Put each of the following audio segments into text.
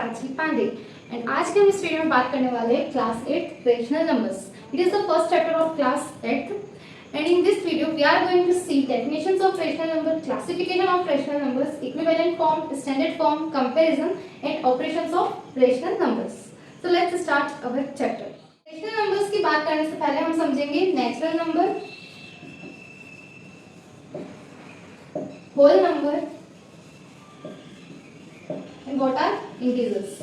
Prachi Pandey and आज के हम इस वीडियो में बात करने वाले हैं class 8 rational numbers. It is the first chapter of class 8 and in this video we are going to see definitions of rational number, classification of rational numbers, equivalent form, standard form, comparison and operations of rational numbers. So let's start our chapter. Rational numbers की बात करने से पहले हम समझेंगे natural number, whole number and what are integers.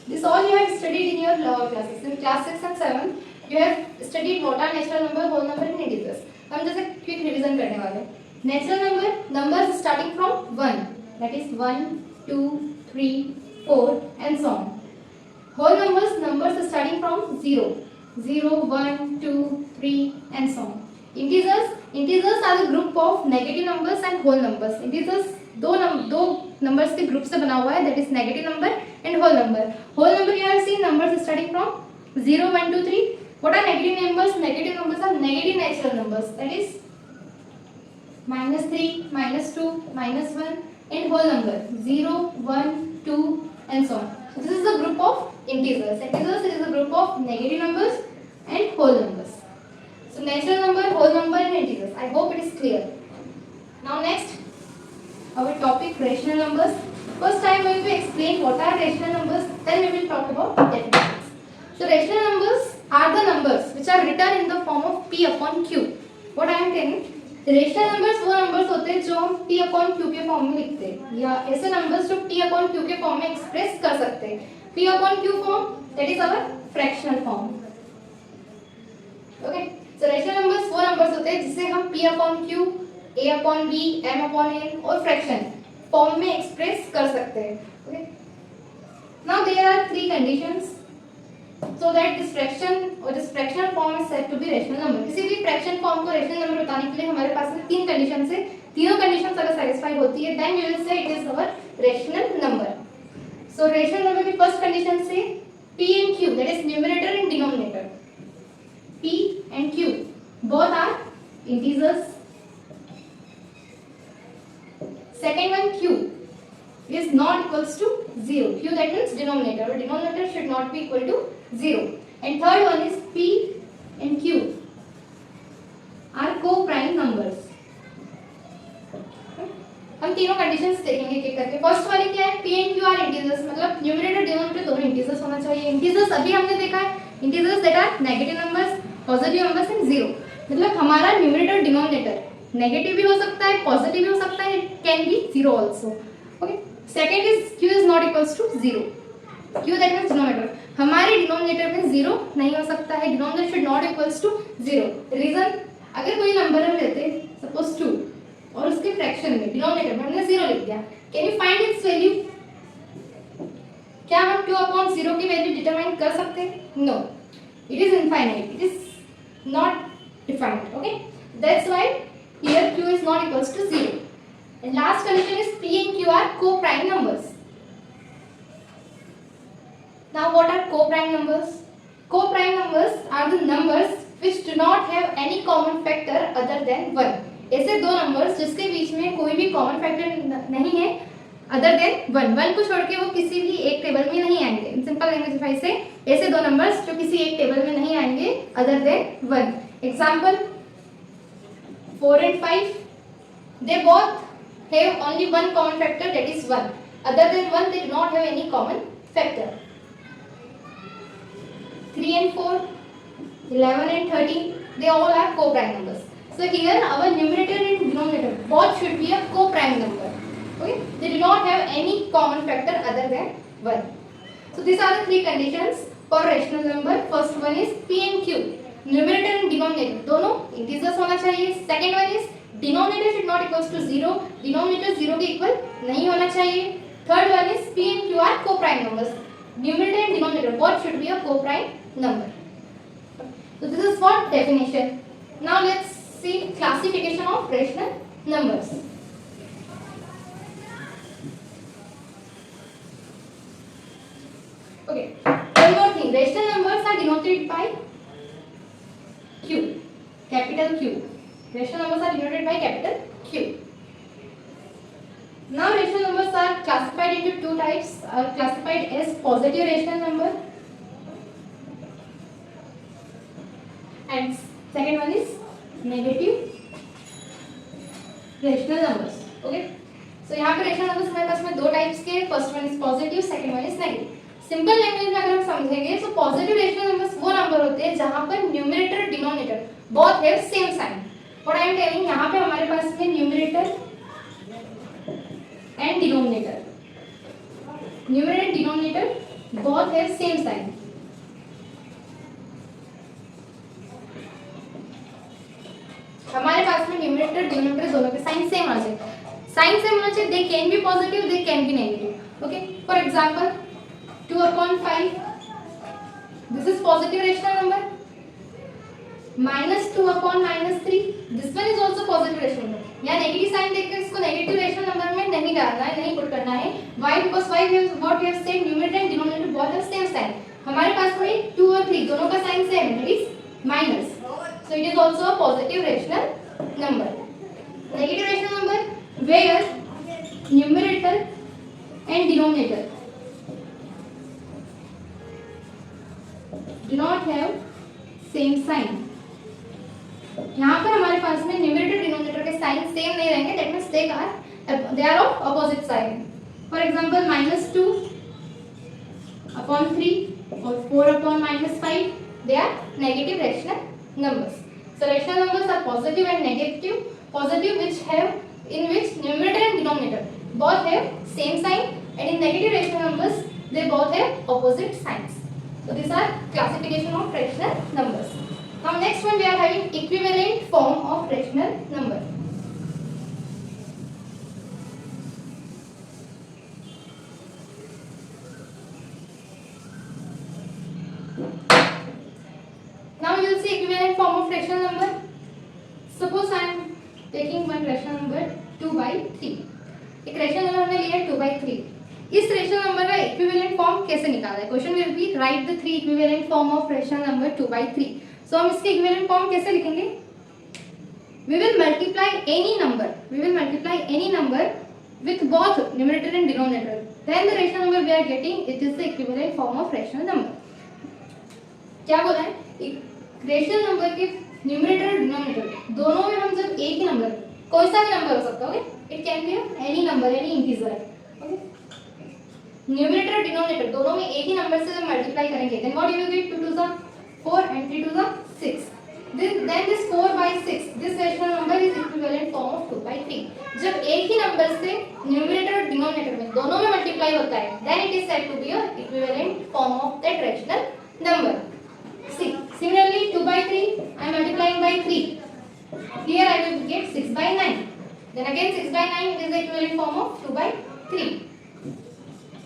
This all you have studied in your lower classes. In class 6 and 7 you have studied what are natural number, whole number and integers. हम जैसे quick revision करने वाले हैं. Natural number, numbers starting from 1, that is 1, 2, 3, 4 and so on. Whole numbers, numbers starting from 0, 0, 1, 2, 3 and so on. Integers, integers are the group of negative numbers and whole numbers. Integers दो numbers के group से बना हुआ है, that is negative number and whole number. Whole number you have seen numbers starting from 0, 1, 2, 3. What are negative numbers? Negative numbers are negative natural numbers, that is -3, -2, -1 and whole number 0, 1, 2 and so on. So this is the group of integers. Integers is a group of negative numbers and whole numbers. So natural number, whole number and integers. I hope it is clear. Now next, our topic rational numbers. First I am going to explain what are rational numbers, then we will talk about definitions. So rational numbers are the numbers which are written in the form of p upon q. What I am telling, rational numbers वो numbers होते हैं जो हम p upon q के form में लिखते हैं, या ऐसे नंबर्स जो p अपॉन q के फॉर्म में एक्सप्रेस कर सकते हैं. p upon q form, that is our fractional form. Okay, so rational numbers वो नंबर्स होते हैं जिसे हम p upon q, a upon b, m upon n और फ्रैक्शन फॉर्म में एक्सप्रेस कर सकते हैं. Okay, now there are three conditions so that this fraction or this fractional form is said to be rational number. किसी भी fraction form को rational number बताने के लिए हमारे पास में तीन कंडीशंस है. तीनों कंडीशंस अगर सैटिस्फाई होती है then we will say it is our rational number. So rational number की फर्स्ट कंडीशन से p and q, that is numerator and denominator, p and q both are integers. Second one, q is not equals to 0. q, that means denominator, or denominator should not be equal to 0. And third one is p and q are co-prime numbers. हम तीनों conditions देखेंगे एक एक करके. First वाली क्या है? p and q are integers, मतलब न्यूमरेटर डिनोमिनेटर दोनों इंटीजर्स होना चाहिए. इंटीजर्स अभी हमने देखा है, integers that are negative numbers, positive numbers and zero. मतलब हमारा न्यूमरेटर डिनोमिनेटर नेगेटिव भी हो सकता है, पॉजिटिव भी हो सकता है, it can be zero also. Okay, second is q is not equals to 0. q that means denominator, हमारे डिनोमिनेटर में जीरो नहीं हो सकता है. Denominator should not equals to 0. Reason, अगर कोई नंबर हम लेते सपोज 2 और उसके फ्रैक्शन में डिनोमिनेटर में हमने 0 लिख दिया, can you find its value? क्या हम 2 अपॉन 0 की वैल्यू डिटरमाइन कर सकते हैं? No, it is infinite, it is not defined. Okay, that's why here q is not equals to 0. And last condition is p and q are co-prime numbers. Now what are co-prime numbers? Co-prime numbers are the numbers which do not have any common factor other than 1. ऐसे दो numbers जिसके बीच में कोई भी common factor नहीं है other than 1. 1 को छोड़ के वो किसी भी एक टेबल में नहीं आएंगे. इन सिंपल लैंग्वेज में से ऐसे दो नंबर्स जो किसी एक टेबल में नहीं आएंगे other than 1. Example 4 and 5, they both have only one common factor, that is 1. Other than 1 they do not have any common factor. 3 and 4, 11 and 13, they all are co-prime numbers. So here our numerator and denominator both should be a co-prime number. Okay, they do not have any common factor other than 1. So these are the three conditions for rational number. First one is p and q, numerator and denominator दोनों integers होना चाहिए. Second one is denominator should not equals to 0, denominator 0 के equal नहीं होना चाहिए. Third one is p and q are co-prime numbers. Numerator and denominator both should be a co-prime number. So this is for definition. Now let's see classification of rational numbers. Okay, one more thing. Rational numbers are denoted by q, capital Q. Rational numbers are denoted by capital Q. Now rational numbers are classified into two types, are classified as positive rational number and second one is negative rational numbers. Okay, so यहाँ पे rational numbers हमारे पास में दो types के, first one is positive, second one is negative. Simple language में अगर हम समझेंगे तो पॉजिटिव रेशनल नंबर्स वो नंबर होते हैं जहां पर numerator denominator both have same sign. What I am telling, यहाँ पे हमारे पास में numerator and denominator, numerator denominator both have same sign. हमारे पास में न्यूमरेटर डिनोमिनेटर दोनों के साइन सेम आ जाए. साइन सेम होना चाहिए. They can be positive, they can be negative. Okay, for example 2/5, this is positive rational number. -2/-3, this one is also positive rational number. यहाँ negative sign देखकर इसको negative rational number में नहीं डालना है, नहीं पुट करना है. Why? Because why we have what we have said, numerator and denominator both have same sign. हमारे पास में 2 और 3 दोनों का साइन सेम है, that is minus. So it is also a positive rational number. Negative rational number where numerator and denominator do not have same sign. यहाँ पर हमारे पास में न्यूमरेटर डिनोमिनेटर के साइन सेम नहीं रहेंगे, that means they are of opposite sign. For example -2/3 और 4/-5, they are negative rational numbers. So rational numbers are positive and negative. Positive in which numerator and denominator both have same sign, and in negative rational numbers they both have opposite signs. So these are classification of rational numbers. Now next one we are having equivalent form of rational number. Now you will see equivalent form of rational number. Suppose I am taking one rational number 2/3. एक rational number हमने लिया है 2/3. इस rational number का equivalent form कैसे निकालना है? Question will be write the 3 equivalent form of rational number 2/3. सो हम इसके इक्विवेलेंट फॉर्म कैसे लिखेंगे? We will multiply any number with both numerator and denominator, then the rational number we are getting, it is the equivalent form of rational number. क्या बोला है? Rational number के numerator और डिनोमिनेटर दोनों में हम जब एक ही नंबर, कोई सा भी नंबर हो सकता है, okay, it can be any number, any integer, okay, numerator और डिनोमिनेटर दोनों में एक ही नंबर से जब मल्टीप्लाई करेंगे, then what you will get? 2 2 4 and 3 2 6. Then this 4/6, this rational number is equivalent form of 2/3. जब एक ही नंबर से न्यूमरेटर और डिनोमिनेटर में दोनों में मल्टीप्लाई होता है, then it is said to be a equivalent form of that rational number. See, similarly 2/3, I am multiplying by 3. Here I will get 6/9. Then again 6/9 is the equivalent form of 2/3.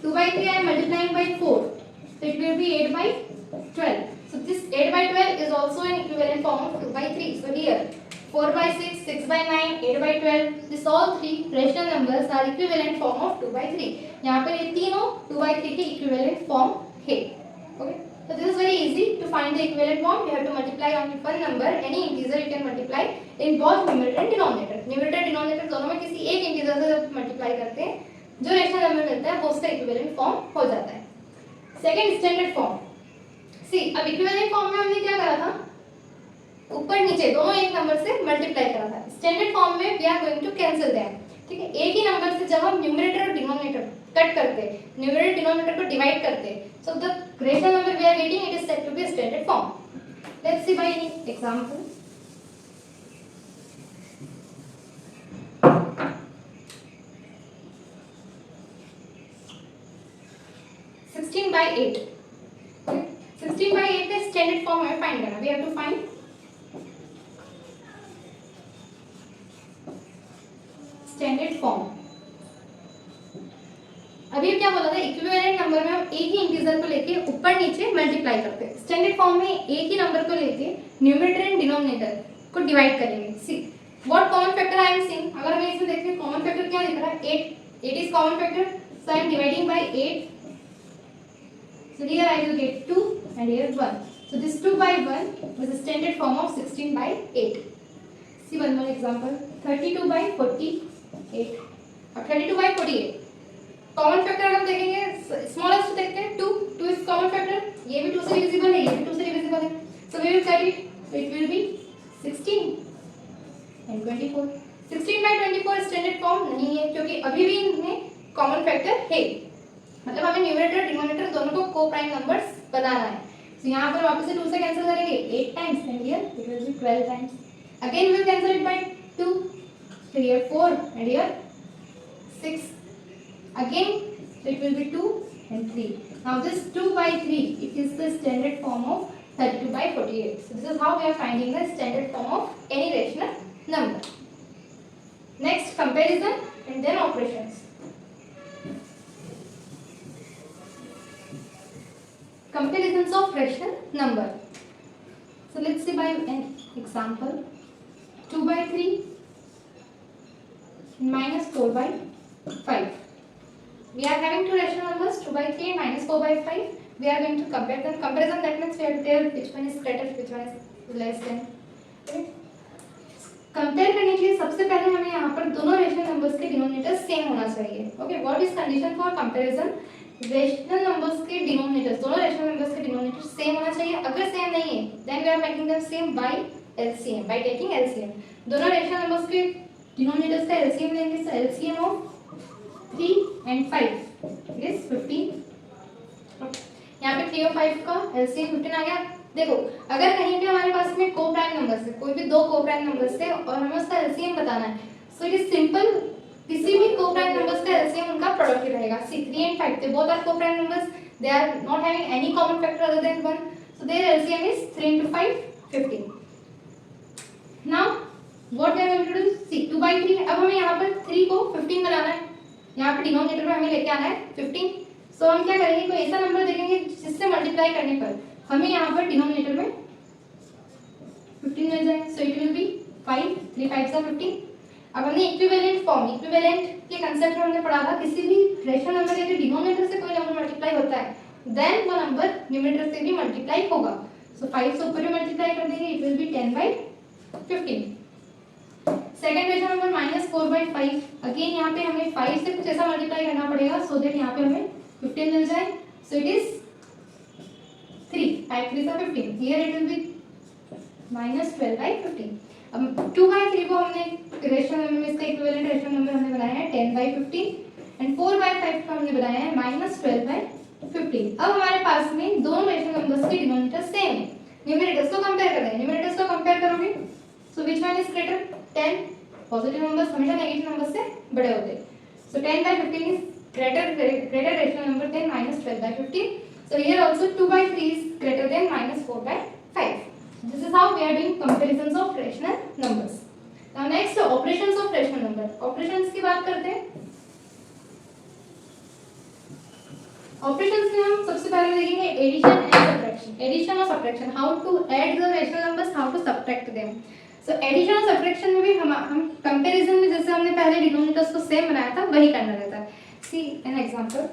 2/3 I am multiplying by 4, so it will be 8/12. So this 8/12 is also an equivalent form of 2/3. So here 4/6, 6/9, 8/12, this all three rational numbers are equivalent form of 2/3. यहाँ पर ये तीनों 2/3 के equivalent form है. Okay. So this is very easy to find the equivalent form. You have to multiply only one number, any integer you can multiply in both numerator and denominator. Numerator denominator दोनों में किसी एक integer से जब multiply करते हैं, जो rational number मिलता है वो उसका equivalent form हो जाता है. Second standard form. See, अब equivalent form में हमने क्या करा था? ऊपर नीचे दोनों एक नंबर से मल्टीप्लाई करा था. स्टैंडर्ड फॉर्म में we are going to cancel them. ठीक है, एक ही नंबर से जब हम न्यूमरेटर और डिनोमिनेटर कट करते हैं, न्यूमरेटर डिनोमिनेटर को डिवाइड करते हैं, so the rational number we are getting, it is said to be a standard form. Let's see by any example. Sixteen by 8. 16/8 का स्टैंडर्ड फॉर्म हमें फाइंड करना. We have to find standard form. अभी क्या बोला था? Equivalent number में हम एक ही इंटीजर को लेके ऊपर नीचे मल्टीप्लाई करते हैं. स्टैंडर्ड फॉर्म में एक ही नंबर को लेके न्यूमरेटर एंड डिनोमिनेटर को डिवाइड करेंगे. See what common factor I am seeing. अगर हम इसमें देखते हैं कॉमन फैक्टर क्या दिख रहा है? 8 is common factor, so I am dividing by 8. So here I will get 2 and here 1. So this 2/1 is the standard form of 16/8. See one more example. 32/48. अब 32/48 कॉमन फैक्टर अगर हम देखेंगे स्मॉलेस्ट देखते हैं 2 2 इज कॉमन फैक्टर, ये भी 2 से divisible है, ये भी 2 से डिविजिबल है, so we will cut it, it will be 16 and 24। 16/24 standard form नहीं है क्योंकि अभी भी इनमें कॉमन फैक्टर है, मतलब हमें न्यूमरेटर डिनोमिनेटर दोनों को को प्राइम नंबर्स बनाना है। तो यहाँ पर वापस से 2 से कैंसिल करेंगे 8 times and here it will be 12 times, again we will cancel it by 2, so here 4 and here 6, again so it will be 2 and 3. Now this 2/3 it is the standard form of 32/48. So this is how we are finding the standard form of any rational number. Next, comparison and then operations. Comparisons of rational number. So let's see by an example. 2/3 minus 4/5. We are having two rational numbers 2/3 and minus 4/5. We are going to compare them. Comparison, that means we have to tell which one is greater, which one is less than. Compare करने के लिए सबसे पहले हमें यहाँ पर दोनों rational numbers के डिनोमिनेटर सेम होना चाहिए। Okay, what is condition for comparison? Rational numbers के डिनोमिनेटर्स, दोनों रेशनल नंबर्स के डिनोमिनेटर सेम होना चाहिए। अगर सेम नहीं है then we are making them same by LCM, by taking LCM. दोनों रेशनल नंबर्स के डिनोमिनेटर्स का एलसीएम लेंगे, so LCM of 3 and 5 is 15। यहाँ पे 3 और 5 का एलसीएम 15 आ गया। देखो, अगर कहीं पे हमारे पास में को प्राइम नंबर्स है, कोई भी दो को प्राइम नंबर्स है और हमें उसका एलसीएम बताना है, सो इट इज सिंपल, किसी भी को प्राइम नंबर्स का एलसीएम उनका प्रोडक्ट ही रहेगा। See 3 and 5 they both are को prime numbers, they are not having any common factor other than 1, so their LCM is 3 into 5 15। Now what we are going to do, see 2/3, अब हमें यहाँ पर 3 को 15 बनाना है, यहाँ पे डिनोमिनेटर में हमें लेके आना है 15। सो हम क्या करेंगे, कोई ऐसा नंबर देखेंगे जिससे मल्टीप्लाई करने पर हमें यहाँ पर डिनोमिनेटर में 15 मिल जाए, सो इट विल बी 5, 3 5 से 15। अब हमने इक्विवेलेंट फॉर्म, इक्विवेलेंट के कांसेप्ट में हमने पढ़ा था, किसी भी रेशनल नंबर के डिनोमिनेटर से कोई नंबर मल्टीप्लाई होता है देन वो नंबर न्यूमरेटर से भी मल्टीप्लाई होगा। सो 5 से ऊपर भी मल्टीप्लाई कर देंगे, it will B 10/15। Second rational number -4/5, again यहाँ पे हमें 5 से कुछ ऐसा मल्टीप्लाई करना पड़ेगा सो दैट यहाँ पे हमें 15 मिल जाए, सो इट इज 3, 5 3 से 15, हियर इट विल बी -12/15। अब 2/3 को हमने रेशनल नंबर में इसका इक्विवेलेंट रेशनल नंबर हमने बनाया है 10/15 एंड 4/5 को हमने बनाया है -12/15। अब हमारे पास में दोनों रेशनल नंबर्स के डिनोमिनेटर सेम है, न्यूमरेटर्स को कंपेयर करेंगे, न्यूमरेटर्स को कंपेयर करोगे so which one is greater, 10, positive numbers हमेशा नेगेटिव नंबर से बड़े होते हैं, सो 10/15 is greater rational number than -12/15. So here also 2/3 is greater than -4/5. This is how we are doing comparisons of rational numbers. Now next operations of rational number. Operations की बात करते हैं। Operations में हम सबसे पहले देखेंगे addition and subtraction. Addition और subtraction. How to add the rational numbers, how to subtract them. So addition और subtraction में भी हम comparison में जैसे हमने पहले डिनोमिनेटर्स को सेम बनाया था वही करना रहता है। See an example.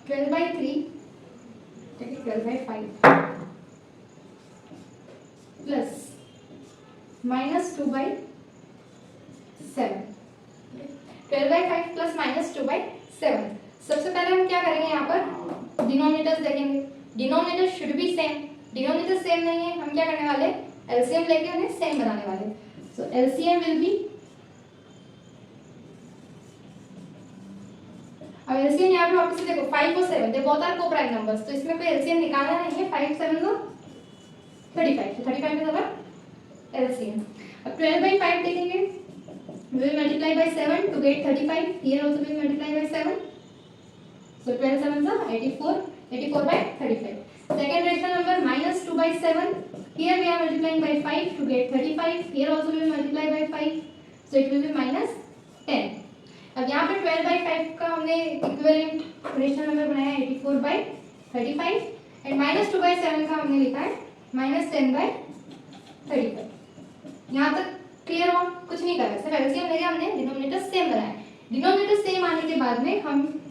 12/3, take it 12/5 plus -2/7, 12/5 plus -2/7। सबसे पहले हम क्या करेंगे, यहाँ पर डिनोमिनेटर्स देखेंगे, denominator should be same, denominator same नहीं है, हम क्या करने वाले, एलसीएम लेके उन्हें सेम बनाने वाले। So LCM will be, अब LCM यहाँ पे वापस से देखो 5 और 7 दे बोथ आर को प्राइम नंबर्स, तो इसमें कोई LCM निकालना नहीं है, 5 7 को 35, तो 35 इज अवर LCM। अब 12/5 देखेंगे, we will multiply by 7 to get 35, here also we will multiply by 7, so 12 7 is 84, 84/35। Second rational number -2/7, here we are multiplying by 5 to get 35, here also we will multiply by 5, so it will be -10। अब यहाँ पे 12/5 का हमने equivalent rational number बनाया है 84/35 and -2/7 का हमने लिखा है -10/35। यहाँ तक क्लियर हो, कुछ नहीं कर रहे, सिर्फ एलसीएम लेके हमने डिनोमिनेटर सेम बनाया है। डिनोमिनेटर सेम आने के बाद में हम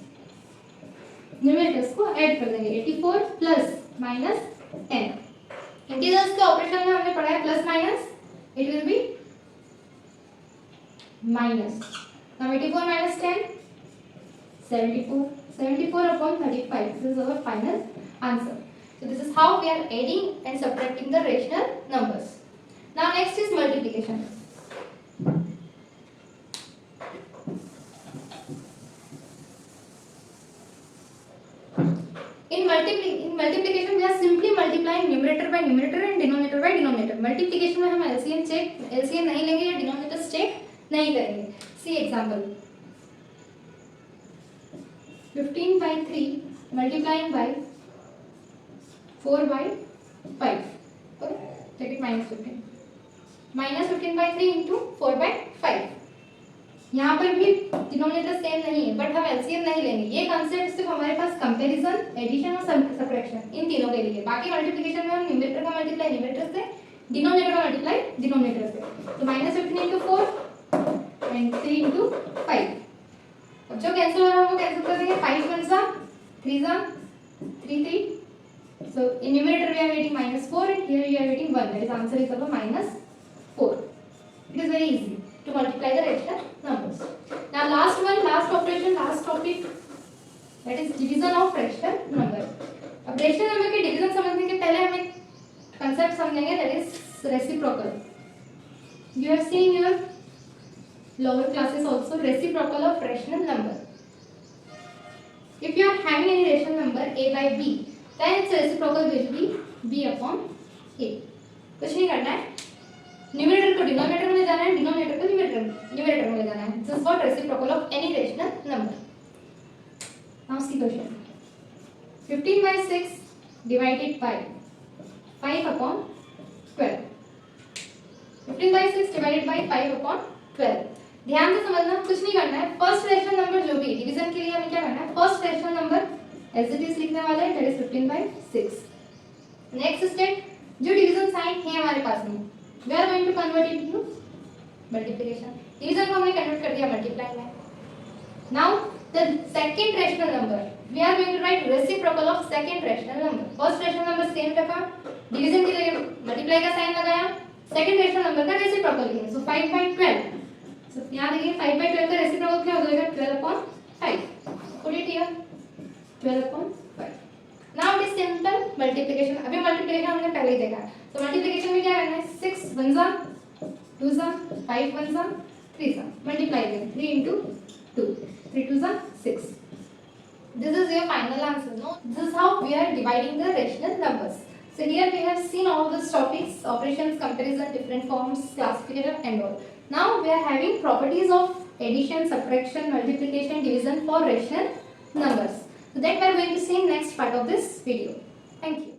न्यूमरेटर्स को ऐड कर देंगे, 84 प्लस -10। इंटीजर्स के ऑपरेशन में हमने पढ़ा है plus minus, it will be minus. Now 84 minus 10, 74. 74 upon 35. This is our final answer. So this is how we are adding and subtracting the rational numbers. Now next is multiplication. In multiplication we are simply multiplying numerator by numerator and denominator by denominator. Multiplication में हम LCM नहीं लेंगे या denominators check नहीं करेंगे. See example. 15 by 3 multiplying by 4 by 5. Okay, take it minus 15. Minus 15 by 3 into 4 by 5. यहाँ पर भी डिनोमिनेटर सेम नहीं है, बट हम एलसीएम नहीं लेंगे. ये कॉन्सेप्ट सिर्फ हमारे पास कंपैरिजन, एडिशन और सब्ट्रैक्शन इन तीनों के लिए. बाकी मल्टीप्लिकेशन में हम न्यूमरेटर का मल्टीप्लाई न्यूमरेटर से, डिनोमिनेटर का मल्टीप्लाई डिनोमिनेटर से. तो माइनस 15 into 4 एंड 3 into 5. अब जो कैंसिल हो रहा है वो कैंसिल कर देंगे. 5 1 सा 3 सा 3 3. So in numerator we are getting minus 4 and here we are getting 1. That is answer is also minus 4. It is very easy to multiply the rational numbers. Now last one, last operation, last topic, that is division of rational number. अब rational number के division समझने के पहले हम एक concept समझेंगे, that is reciprocal. You have seen your lower classes also reciprocal of rational number. If you are having any rational number a by b, then its reciprocal will be b upon a. कुछ नहीं करना है. Numerator को denominator में ले जाना है, denominator को न्यूमरेटर में ले जाना है. This is what reciprocal of any rational number. Now see question. 15 by 6 divided by 5 upon 12. 15 by 6 divided by 5 upon 12. ध्यान से समझना, कुछ नहीं करना है. फर्स्ट रेशनल नंबर जो भी डिवीजन के लिए हमें क्या करना है, first rational number as it is लिखने वाले हैं, that is 15 by 6. Next step, जो डिवीजन साइन है हमारे पास में, we are going to convert it into multiplication. Division को हमने कन्वर्ट कर दिया मल्टीप्लाई में. now the second rational number we are going to write reciprocal of second rational number. first rational number same रखा, डिवीजन के लिए multiply का sign लगाया, सेकंड rational number का रेसिप्रोकल लिया. so 5 by 12. so यहां देखिए 5 by 12 का रेसिप्रोकल क्या हो जाएगा, 12 upon 5. put it here, 12 upon 5. now it is simple multiplication. अभी मल्टीप्लिकेशन हमने पहले ही देखा है. तो मल्टीप्लिकेशन में क्या करना है, 6 1 सा 2 सा 5 1 सा 3 सा मल्टीप्लाई करें. 3 into 2, 3 2 सा 6. This is your final answer. No, this is how we are dividing the rational numbers. So here we have seen all these topics: operations, comparison, different forms, classification, and all. Now we are having properties of addition, subtraction, multiplication, division for rational numbers. So that we are going to see in next part of this video. Thank you.